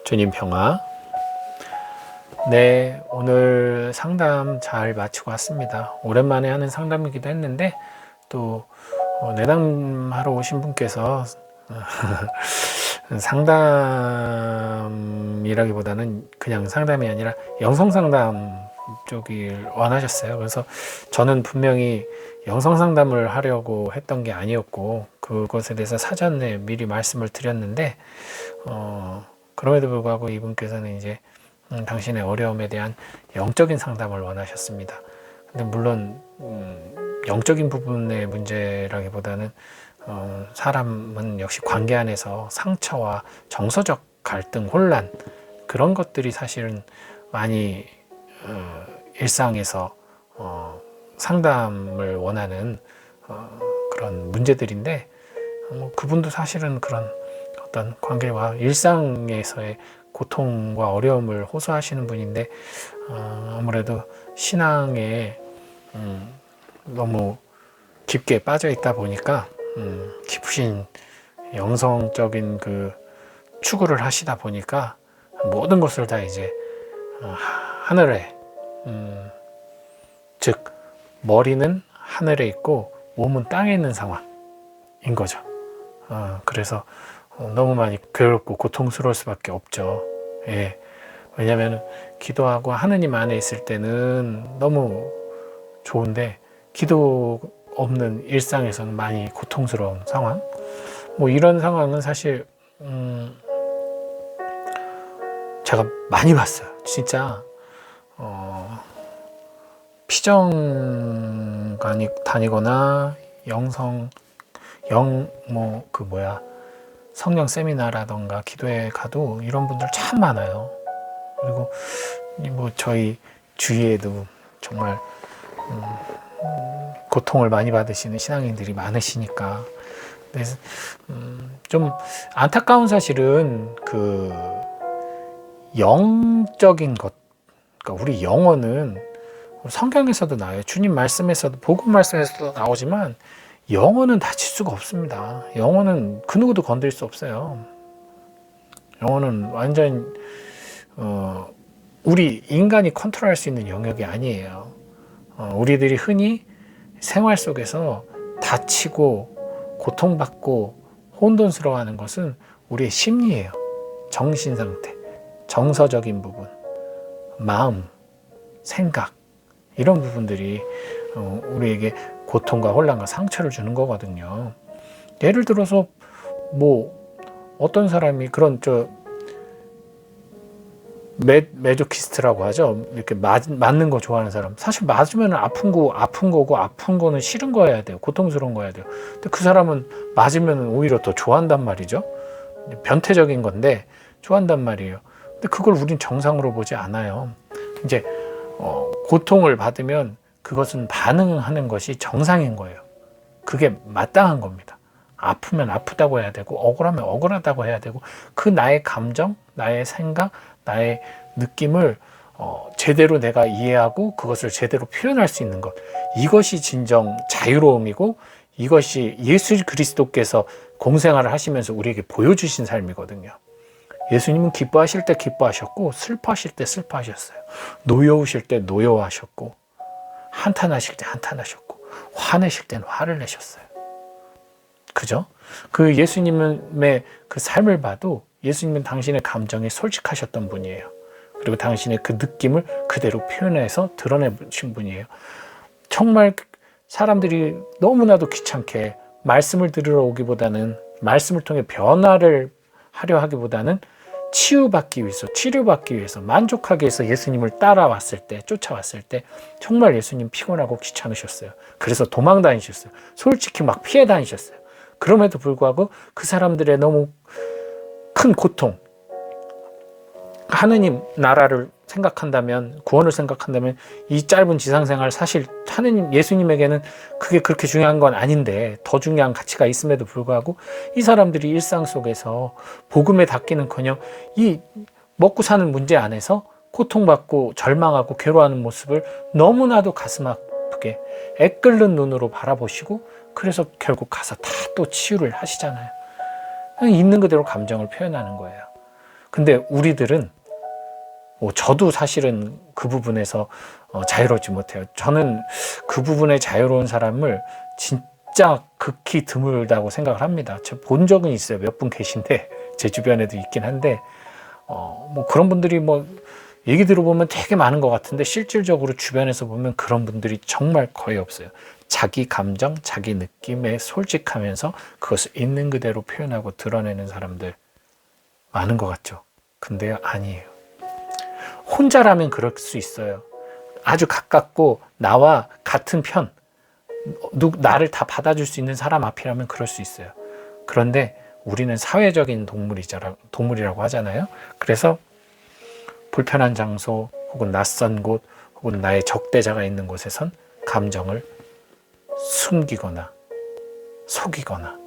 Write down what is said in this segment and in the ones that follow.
주님 평화. 네, 오늘 상담 잘 마치고 왔습니다. 오랜만에 하는 상담이기도 했는데 또 내담하러 오신 분께서 상담이라기보다는 그냥 상담이 아니라 영성 상담 쪽을 원하셨어요. 그래서 저는 분명히 영성 상담을 하려고 했던 게 아니었고 그것에 대해서 사전에 미리 말씀을 드렸는데 그럼에도 불구하고 이분께서는 이제 당신의 어려움에 대한 영적인 상담을 원하셨습니다. 근데 물론 영적인 부분의 문제라기보다는 사람은 역시 관계 안에서 상처와 정서적 갈등, 혼란 그런 것들이 사실은 많이 일상에서 상담을 원하는 그런 문제들인데 그분도 사실은 그런 어떤 관계와 일상에서의 고통과 어려움을 호소하시는 분인데 아무래도 신앙에 너무 깊게 빠져 있다 보니까 깊으신 영성적인 그 추구를 하시다 보니까 모든 것을 다 이제 하늘에 즉 머리는 하늘에 있고 몸은 땅에 있는 상황인 거죠. 그래서 너무 많이 괴롭고 고통스러울 수밖에 없죠. 예. 왜냐하면 기도하고 하느님 안에 있을 때는 너무 좋은데 기도 없는 일상에서는 많이 고통스러운 상황. 뭐 이런 상황은 사실 제가 많이 봤어요. 진짜 피정관이 다니거나 성령 세미나라던가 기도회 가도 이런 분들 참 많아요. 그리고 뭐 저희 주위에도 정말 고통을 많이 받으시는 신앙인들이 많으시니까. 그래서 좀 안타까운 사실은 그 영적인 것, 그러니까 우리 영혼은 성경에서도 나와요. 주님 말씀에서도, 복음 말씀에서도 나오지만 영혼은 다칠 수가 없습니다. 영혼은 그 누구도 건드릴 수 없어요. 영혼은 완전 우리 인간이 컨트롤할 수 있는 영역이 아니에요. 우리들이 흔히 생활 속에서 다치고 고통받고 혼돈스러워하는 것은 우리의 심리예요. 정신 상태, 정서적인 부분, 마음, 생각 이런 부분들이 우리에게 고통과 혼란과 상처를 주는 거거든요. 예를 들어서 뭐 어떤 사람이 그런 메조키스트라고 하죠. 이렇게 맞는 거 좋아하는 사람. 사실 맞으면 아픈 거고 아픈 거는 싫은 거여야 돼요. 고통스러운 거여야 돼요. 근데 그 사람은 맞으면 오히려 더 좋아한단 말이죠. 변태적인 건데 좋아한단 말이에요. 근데 그걸 우린 정상으로 보지 않아요. 이제 고통을 받으면 그것은 반응하는 것이 정상인 거예요. 그게 마땅한 겁니다. 아프면 아프다고 해야 되고 억울하면 억울하다고 해야 되고 그 나의 감정, 나의 생각, 나의 느낌을 제대로 내가 이해하고 그것을 제대로 표현할 수 있는 것, 이것이 진정 자유로움이고 이것이 예수 그리스도께서 공생활을 하시면서 우리에게 보여주신 삶이거든요. 예수님은 기뻐하실 때 기뻐하셨고 슬퍼하실 때 슬퍼하셨어요. 노여우실 때 노여워하셨고 한탄하실 때 한탄하셨고 화내실 때는 화를 내셨어요. 그죠? 그 예수님의 그 삶을 봐도 예수님은 당신의 감정에 솔직하셨던 분이에요. 그리고 당신의 그 느낌을 그대로 표현해서 드러내신 분이에요. 정말 사람들이 너무나도 귀찮게 말씀을 들으러 오기보다는 말씀을 통해 변화를 하려 하기보다는 치유받기 위해서, 치료받기 위해서, 만족하기 위해서 예수님을 따라왔을 때, 쫓아왔을 때 정말 예수님 피곤하고 귀찮으셨어요. 그래서 도망 다니셨어요. 솔직히 막 피해 다니셨어요. 그럼에도 불구하고 그 사람들의 너무 큰 고통, 하느님 나라를 생각한다면, 구원을 생각한다면 이 짧은 지상생활 사실 하느님, 예수님에게는 그게 그렇게 중요한 건 아닌데 더 중요한 가치가 있음에도 불구하고 이 사람들이 일상 속에서 복음에 닿기는커녕 이 먹고 사는 문제 안에서 고통받고 절망하고 괴로워하는 모습을 너무나도 가슴 아프게 애끓는 눈으로 바라보시고 그래서 결국 가서 다 또 치유를 하시잖아요. 있는 그대로 감정을 표현하는 거예요. 근데 우리들은 저도 사실은 그 부분에서 자유롭지 못해요. 저는 그 부분에 자유로운 사람을 진짜 극히 드물다고 생각을 합니다. 제가 본 적은 있어요. 몇 분 계신데 제 주변에도 있긴 한데 뭐 그런 분들이 뭐 얘기 들어보면 되게 많은 것 같은데 실질적으로 주변에서 보면 그런 분들이 정말 거의 없어요. 자기 감정, 자기 느낌에 솔직하면서 그것을 있는 그대로 표현하고 드러내는 사람들 많은 것 같죠. 근데요, 아니에요. 혼자라면 그럴 수 있어요. 아주 가깝고 나와 같은 편, 나를 다 받아줄 수 있는 사람 앞이라면 그럴 수 있어요. 그런데 우리는 사회적인 동물이라고 하잖아요. 그래서 불편한 장소 혹은 낯선 곳 혹은 나의 적대자가 있는 곳에선 감정을 숨기거나 속이거나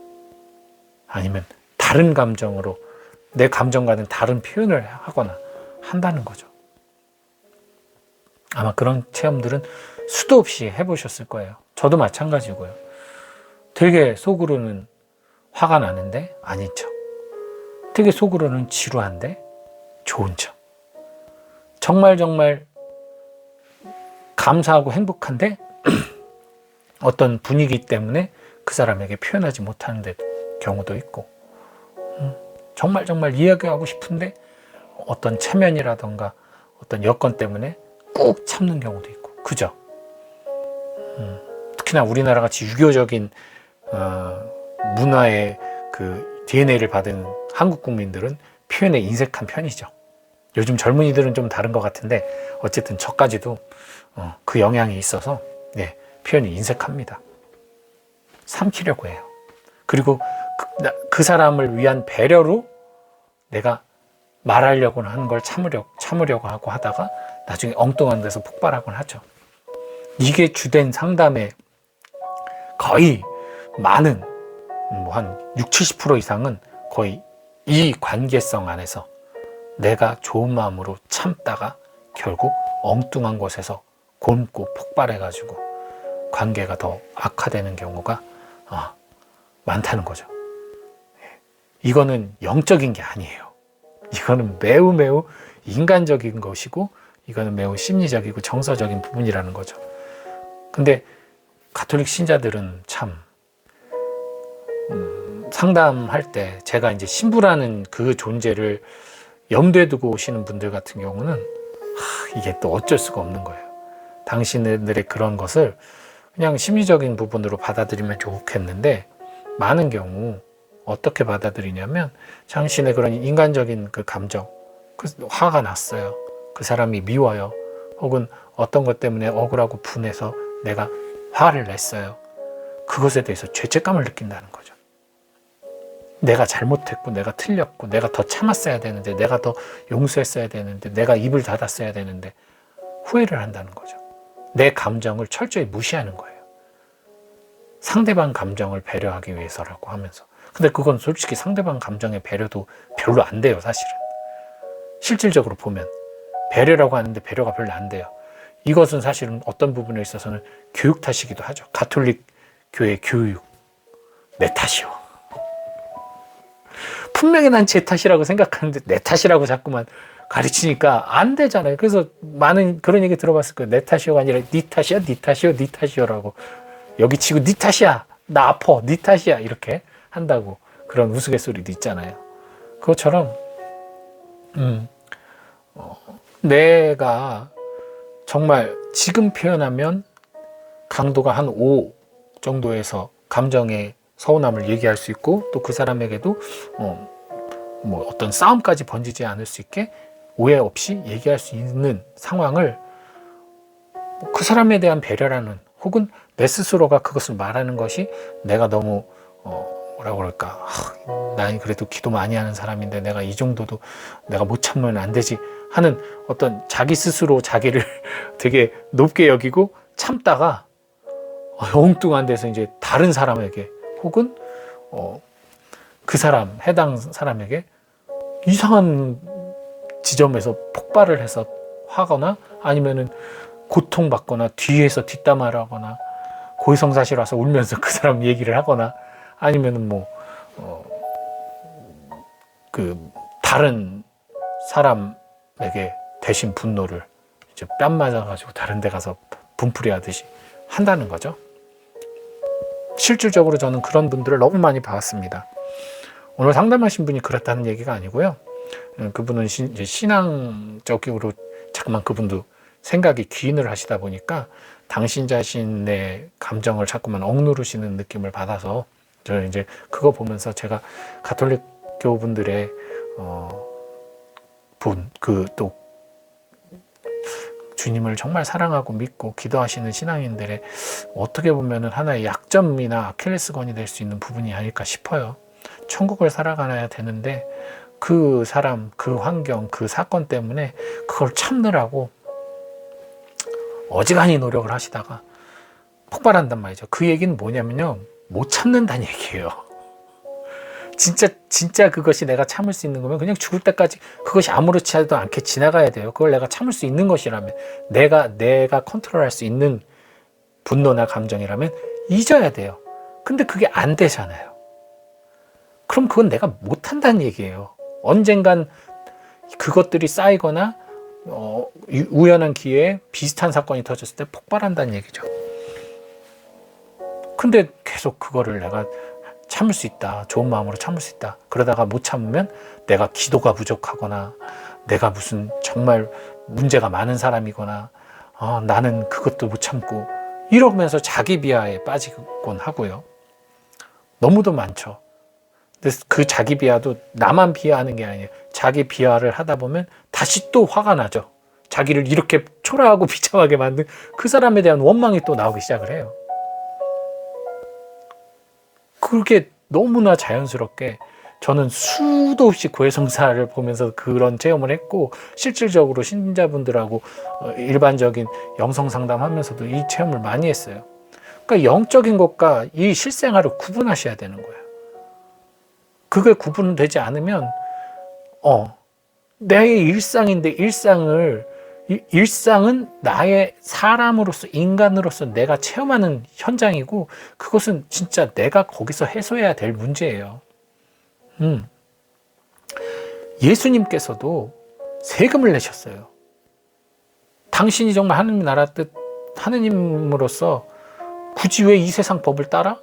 아니면 다른 감정으로 내 감정과는 다른 표현을 하거나 한다는 거죠. 아마 그런 체험들은 수도 없이 해보셨을 거예요. 저도 마찬가지고요. 되게 속으로는 화가 나는데 아닌 척, 되게 속으로는 지루한데 좋은 척, 정말 감사하고 행복한데 어떤 분위기 때문에 그 사람에게 표현하지 못하는 경우도 있고, 정말 이야기하고 싶은데 어떤 체면이라던가 어떤 여건 때문에 꾹 참는 경우도 있고, 그죠? 특히나 우리나라 같이 유교적인 문화의 그 DNA를 받은 한국 국민들은 표현에 인색한 편이죠. 요즘 젊은이들은 좀 다른 것 같은데 어쨌든 저까지도 그 영향이 있어서 표현이 인색합니다. 삼키려고 해요. 그리고 그 사람을 위한 배려로 내가 말하려고 하는 걸 참으려고 하고 하다가 나중에 엉뚱한 데서 폭발하곤 하죠. 이게 주된 상담의 거의 많은 한 60-70% 이상은 거의 이 관계성 안에서 내가 좋은 마음으로 참다가 결국 엉뚱한 곳에서 곪고 폭발해가지고 관계가 더 악화되는 경우가 많다는 거죠. 이거는 영적인 게 아니에요. 이거는 매우 인간적인 것이고 이거는 매우 심리적이고 정서적인 부분이라는 거죠. 근데 가톨릭 신자들은 참 상담할 때 제가 이제 신부라는 그 존재를 염두에 두고 오시는 분들 같은 경우는 이게 또 어쩔 수가 없는 거예요. 당신들의 그런 것을 그냥 심리적인 부분으로 받아들이면 좋겠는데 많은 경우 어떻게 받아들이냐면 당신의 그런 인간적인 그 감정, 화가 났어요. 그 사람이 미워요. 혹은 어떤 것 때문에 억울하고 분해서 내가 화를 냈어요. 그것에 대해서 죄책감을 느낀다는 거죠. 내가 잘못했고 내가 틀렸고 내가 더 참았어야 되는데 내가 더 용서했어야 되는데 내가 입을 닫았어야 되는데 후회를 한다는 거죠. 내 감정을 철저히 무시하는 거예요. 상대방 감정을 배려하기 위해서라고 하면서. 근데 그건 솔직히 상대방 감정의 배려도 별로 안 돼요, 사실은. 실질적으로 보면 배려라고 하는데 배려가 별로 안 돼요. 이것은 사실은 어떤 부분에 있어서는 교육 탓이기도 하죠. 가톨릭 교회 교육, 내 탓이요. 분명히 난 제 탓이라고 생각하는데 내 탓이라고 자꾸만 가르치니까 안 되잖아요. 그래서 많은 그런 얘기 들어봤을 거예요. 내 탓이요가 아니라 네 탓이야, 네 탓이요, 네 탓이요라고. 여기 치고 네 탓이야, 나 아파, 네 탓이야 이렇게 한다고 그런 우스갯소리도 있잖아요. 그것처럼 내가 정말 지금 표현하면 강도가 한 5 정도에서 감정의 서운함을 얘기할 수 있고 또 그 사람에게도 뭐 어떤 싸움까지 번지지 않을 수 있게 오해 없이 얘기할 수 있는 상황을 그 사람에 대한 배려라는 혹은 내 스스로가 그것을 말하는 것이 내가 너무 뭐라고 그럴까, 난 그래도 기도 많이 하는 사람인데 내가 이 정도도 내가 못 참으면 안 되지 하는 어떤 자기 스스로 자기를 되게 높게 여기고 참다가 엉뚱한 데서 이제 다른 사람에게 혹은 그 사람 해당 사람에게 이상한 지점에서 폭발을 해서 하거나 아니면은 고통받거나 뒤에서 뒷담화를 하거나 고해성사실 와서 울면서 그 사람 얘기를 하거나 아니면은 그 다른 사람에게 대신 분노를 이제 뺨 맞아가지고 다른 데 가서 분풀이 하듯이 한다는 거죠. 실질적으로 저는 그런 분들을 너무 많이 봐왔습니다. 오늘 상담하신 분이 그렇다는 얘기가 아니고요. 그분은 이제 신앙적으로 자꾸만 그분도 생각이 귀인을 하시다 보니까 당신 자신의 감정을 자꾸만 억누르시는 느낌을 받아서 저는 이제 그거 보면서 제가 가톨릭 교우분들의 또 주님을 정말 사랑하고 믿고 기도하시는 신앙인들의 어떻게 보면 하나의 약점이나 아킬레스건이 될 수 있는 부분이 아닐까 싶어요. 천국을 살아가야 되는데 그 사람, 그 환경, 그 사건 때문에 그걸 참느라고 어지간히 노력을 하시다가 폭발한단 말이죠. 그 얘기는 뭐냐면요, 못 참는다는 얘기예요. 진짜 그것이 내가 참을 수 있는 거면 그냥 죽을 때까지 그것이 아무렇지도 않게 지나가야 돼요. 그걸 내가 참을 수 있는 것이라면, 내가 컨트롤할 수 있는 분노나 감정이라면 잊어야 돼요. 근데 그게 안 되잖아요. 그럼 그건 내가 못한다는 얘기예요. 언젠간 그것들이 쌓이거나 우연한 기회에 비슷한 사건이 터졌을 때 폭발한다는 얘기죠. 근데 계속 그거를 내가 참을 수 있다, 좋은 마음으로 참을 수 있다, 그러다가 못 참으면 내가 기도가 부족하거나 내가 무슨 정말 문제가 많은 사람이거나 나는 그것도 못 참고 이러면서 자기 비하에 빠지곤 하고요. 너무도 많죠. 근데 그 자기 비하도 나만 비하하는 게 아니에요. 자기 비하를 하다 보면 다시 또 화가 나죠. 자기를 이렇게 초라하고 비참하게 만든 그 사람에 대한 원망이 또 나오기 시작을 해요. 그렇게 너무나 자연스럽게 저는 수도 없이 고해성사를 보면서 그런 체험을 했고, 실질적으로 신자분들하고 일반적인 영성 상담하면서도 이 체험을 많이 했어요. 그러니까 영적인 것과 이 실생활을 구분하셔야 되는 거예요. 그게 구분되지 않으면 내 일상인데 일상은 나의 사람으로서, 인간으로서 내가 체험하는 현장이고, 그것은 진짜 내가 거기서 해소해야 될 문제예요. 예수님께서도 세금을 내셨어요. 당신이 정말 하느님 나라 뜻 하느님으로서 굳이 왜 이 세상 법을 따라?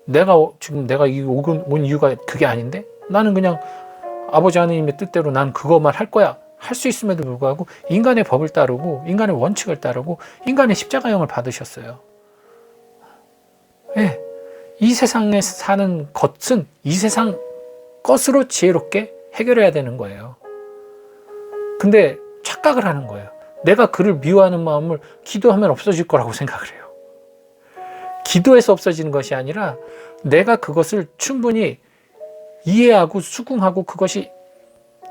내가 온 이유가 그게 아닌데? 나는 그냥 아버지 하느님의 뜻대로 난 그것만 할 거야. 할 수 있음에도 불구하고 인간의 법을 따르고 인간의 원칙을 따르고 인간의 십자가형을 받으셨어요. 네. 이 세상에 사는 것은 이 세상 것으로 지혜롭게 해결해야 되는 거예요. 근데 착각을 하는 거예요. 내가 그를 미워하는 마음을 기도하면 없어질 거라고 생각을 해요. 기도해서 없어지는 것이 아니라 내가 그것을 충분히 이해하고 수긍하고 그것이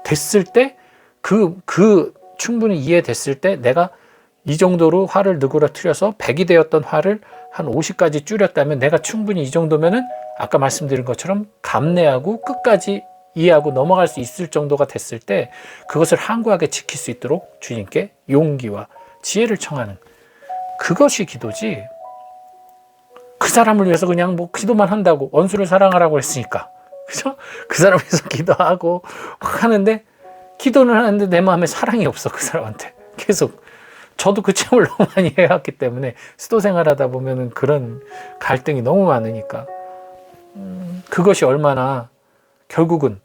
됐을 때, 충분히 이해됐을 때 내가 이 정도로 화를 누그러뜨려서 100이 되었던 화를 한 50까지 줄였다면, 내가 충분히 이 정도면은 아까 말씀드린 것처럼 감내하고 끝까지 이해하고 넘어갈 수 있을 정도가 됐을 때, 그것을 항구하게 지킬 수 있도록 주님께 용기와 지혜를 청하는, 그것이 기도지. 그 사람을 위해서 그냥 기도만 한다고, 원수를 사랑하라고 했으니까, 그죠? 그 사람을 위해서 기도하고 하는데, 기도는 하는데 내 마음에 사랑이 없어, 그 사람한테. 계속. 저도 그 체험을 너무 많이 해왔기 때문에, 수도 생활하다 보면은 그런 갈등이 너무 많으니까, 그것이 얼마나 결국은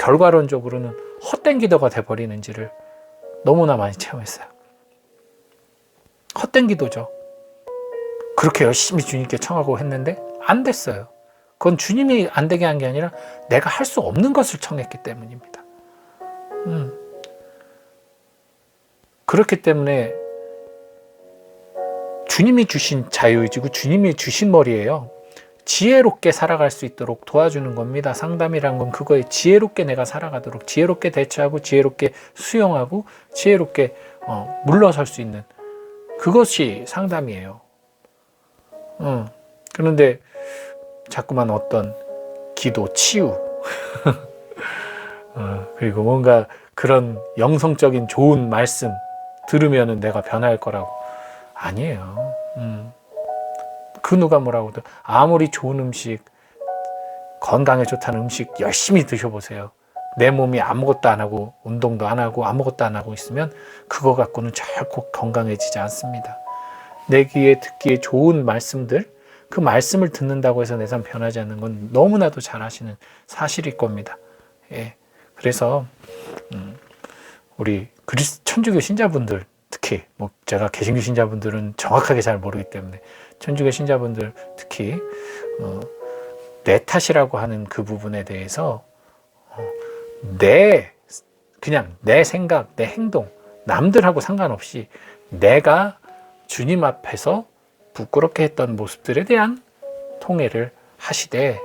결과론적으로는 헛된 기도가 돼버리는지를 너무나 많이 체험했어요. 헛된 기도죠. 그렇게 열심히 주님께 청하고 했는데 안 됐어요. 그건 주님이 안 되게 한 게 아니라 내가 할 수 없는 것을 청했기 때문입니다. 그렇기 때문에 주님이 주신 자유의지고 주님이 주신 머리예요. 지혜롭게 살아갈 수 있도록 도와주는 겁니다. 상담이란 건 그거에 지혜롭게 내가 살아가도록, 지혜롭게 대처하고 지혜롭게 수용하고 지혜롭게 물러설 수 있는, 그것이 상담이에요. 그런데 자꾸만 어떤 기도, 치유 그리고 뭔가 그런 영성적인 좋은 말씀 들으면은 내가 변할 거라고, 아니에요. 그 누가 뭐라고 해도 아무리 좋은 음식, 건강에 좋다는 음식 열심히 드셔보세요. 내 몸이 아무것도 안 하고 운동도 안 하고 아무것도 안 하고 있으면 그거 갖고는 결코 건강해지지 않습니다. 내 귀에 듣기에 좋은 말씀들, 그 말씀을 듣는다고 해서 내 삶 변하지 않는 건 너무나도 잘 아시는 사실일 겁니다. 예. 그래서 우리 천주교 신자분들, 특히 뭐 제가 개신교 신자분들은 정확하게 잘 모르기 때문에 천주교 신자분들 특히 내 탓이라고 하는 그 부분에 대해서 그냥 내 생각, 내 행동, 남들하고 상관없이 내가 주님 앞에서 부끄럽게 했던 모습들에 대한 통회를 하시되,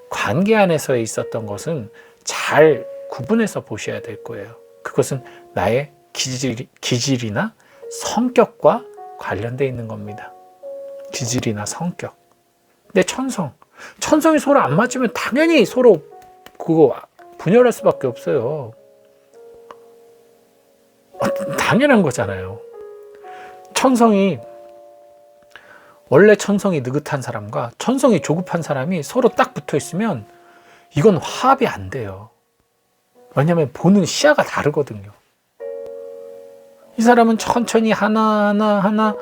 관계 안에서 있었던 것은 잘 구분해서 보셔야 될 거예요. 그것은 나의 기질이나 성격과 관련되어 있는 겁니다. 기질이나 성격. 근데 천성이 서로 안 맞으면 당연히 서로 그거 분열할 수밖에 없어요. 당연한 거잖아요. 원래 천성이 느긋한 사람과 천성이 조급한 사람이 서로 딱 붙어 있으면 이건 화합이 안 돼요. 왜냐하면 보는 시야가 다르거든요. 이 사람은 천천히 하나하나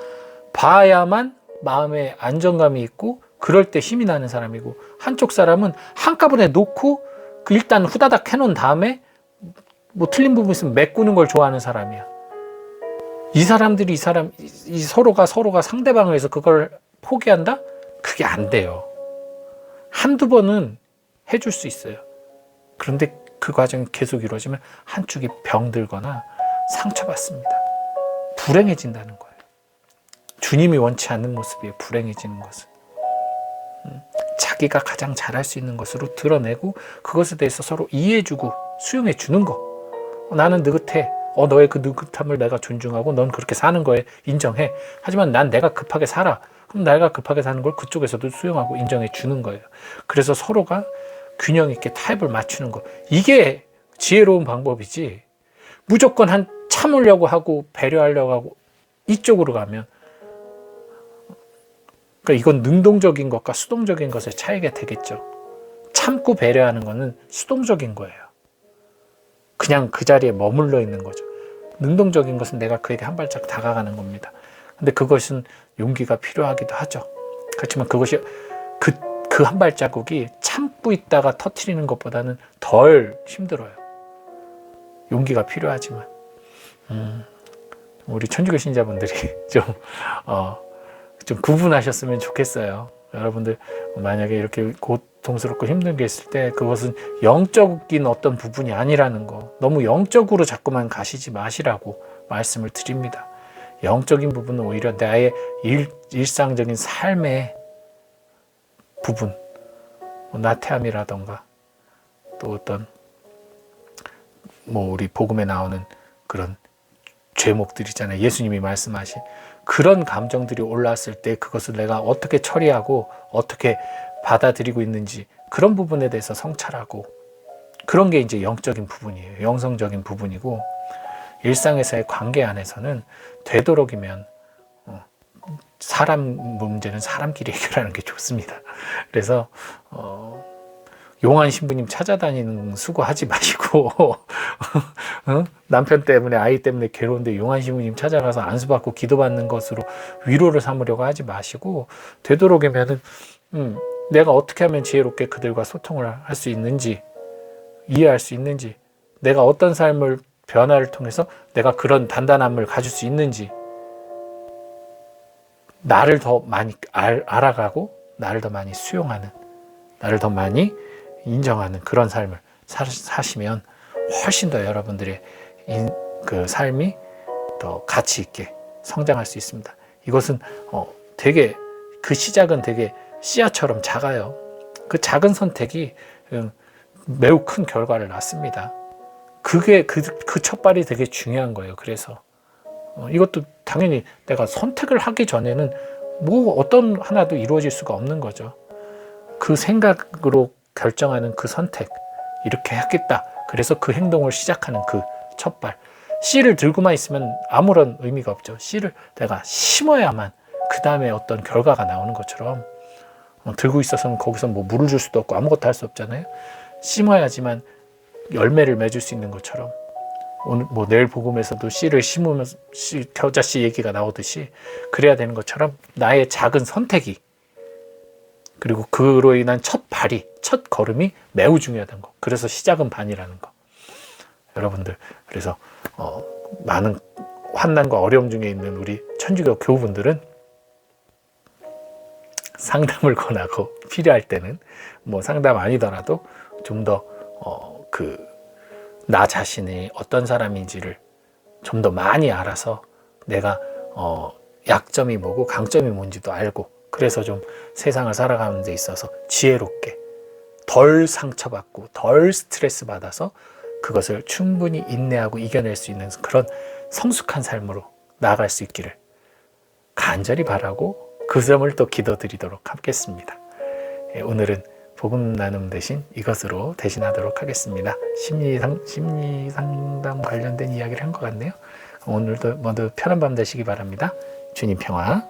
봐야만 마음에 안정감이 있고 그럴 때 힘이 나는 사람이고, 한쪽 사람은 한꺼번에 놓고 일단 후다닥 해놓은 다음에 뭐 틀린 부분 있으면 메꾸는 걸 좋아하는 사람이야. 이 서로가 상대방을 위해서 그걸 포기한다? 그게 안 돼요. 한두 번은 해줄 수 있어요. 그런데 그 과정이 계속 이루어지면 한쪽이 병들거나 상처받습니다. 불행해진다는 거예요. 주님이 원치 않는 모습이에요. 불행해지는 것은. 자기가 가장 잘할 수 있는 것으로 드러내고 그것에 대해서 서로 이해해주고 수용해 주는 거. 나는 느긋해. 너의 그 느긋함을 내가 존중하고 넌 그렇게 사는 거에 인정해. 하지만 난 내가 급하게 살아. 그럼 내가 급하게 사는 걸 그쪽에서도 수용하고 인정해 주는 거예요. 그래서 서로가 균형 있게 타협을 맞추는 거. 이게 지혜로운 방법이지. 무조건 참으려고 하고 배려하려고 하고 이쪽으로 가면, 그러니까 이건 능동적인 것과 수동적인 것의 차이가 되겠죠. 참고 배려하는 거는 수동적인 거예요. 그냥 그 자리에 머물러 있는 거죠. 능동적인 것은 내가 그에게 한 발짝 다가가는 겁니다. 근데 그것은 용기가 필요하기도 하죠. 그렇지만 그것이 그 한 발자국이 참고 있다가 터트리는 것보다는 덜 힘들어요. 용기가 필요하지만 우리 천주교 신자분들이 좀 구분하셨으면 좋겠어요. 여러분들 만약에 이렇게 고통스럽고 힘든 게 있을 때 그것은 영적인 어떤 부분이 아니라는 거, 너무 영적으로 자꾸만 가시지 마시라고 말씀을 드립니다. 영적인 부분은 오히려 나의 일상적인 삶의 부분, 나태함이라던가 또 어떤 우리 복음에 나오는 그런 죄목들이잖아요. 예수님이 말씀하신 그런 감정들이 올라왔을 때 그것을 내가 어떻게 처리하고 어떻게 받아들이고 있는지, 그런 부분에 대해서 성찰하고, 그런 게 이제 영적인 부분이에요. 영성적인 부분이고, 일상에서의 관계 안에서는 되도록이면 사람 문제는 사람끼리 해결하는 게 좋습니다. 그래서 용한 신부님 찾아다니는 수고하지 마시고 남편 때문에 아이 때문에 괴로운데 용한 신부님 찾아가서 안수받고 기도받는 것으로 위로를 삼으려고 하지 마시고, 되도록이면은 내가 어떻게 하면 지혜롭게 그들과 소통을 할 수 있는지, 이해할 수 있는지, 내가 어떤 삶을 변화를 통해서 내가 그런 단단함을 가질 수 있는지, 나를 더 많이 알아가고 나를 더 많이 수용하는, 나를 더 많이 인정하는 그런 삶을 사시면 훨씬 더 여러분들의 그 삶이 더 가치 있게 성장할 수 있습니다. 이것은 되게 그 시작은 되게 씨앗처럼 작아요. 그 작은 선택이 매우 큰 결과를 낳습니다. 그게 그 첫발이 되게 중요한 거예요. 그래서 이것도 당연히 내가 선택을 하기 전에는 어떤 하나도 이루어질 수가 없는 거죠. 그 생각으로 결정하는 그 선택, 이렇게 하겠다. 그래서 그 행동을 시작하는 그 첫발. 씨를 들고만 있으면 아무런 의미가 없죠. 씨를 내가 심어야만 그 다음에 어떤 결과가 나오는 것처럼, 들고 있어서는 거기서 물을 줄 수도 없고 아무것도 할 수 없잖아요. 심어야지만 열매를 맺을 수 있는 것처럼 오늘 뭐 내일 복음에서도 씨를 심으면서 겨자씨 얘기가 나오듯이 그래야 되는 것처럼 나의 작은 선택이 그리고 그로 인한 첫 발이 첫 걸음이 매우 중요하다는 거. 그래서 시작은 반이라는 거. 여러분들 그래서 많은 환난과 어려움 중에 있는 우리 천주교 교우분들은 상담을 권하고 필요할 때는 뭐 상담 아니더라도 좀 더 나 자신이 어떤 사람인지를 좀 더 많이 알아서 내가 약점이 뭐고 강점이 뭔지도 알고 그래서 좀 세상을 살아가는 데 있어서 지혜롭게 덜 상처받고 덜 스트레스 받아서 그것을 충분히 인내하고 이겨낼 수 있는 그런 성숙한 삶으로 나아갈 수 있기를 간절히 바라고 그 점을 또 기도드리도록 하겠습니다. 오늘은 복음 나눔 대신 이것으로 대신하도록 하겠습니다. 심리 상담 관련된 이야기를 한 것 같네요. 오늘도 모두 편한 밤 되시기 바랍니다. 주님 평화.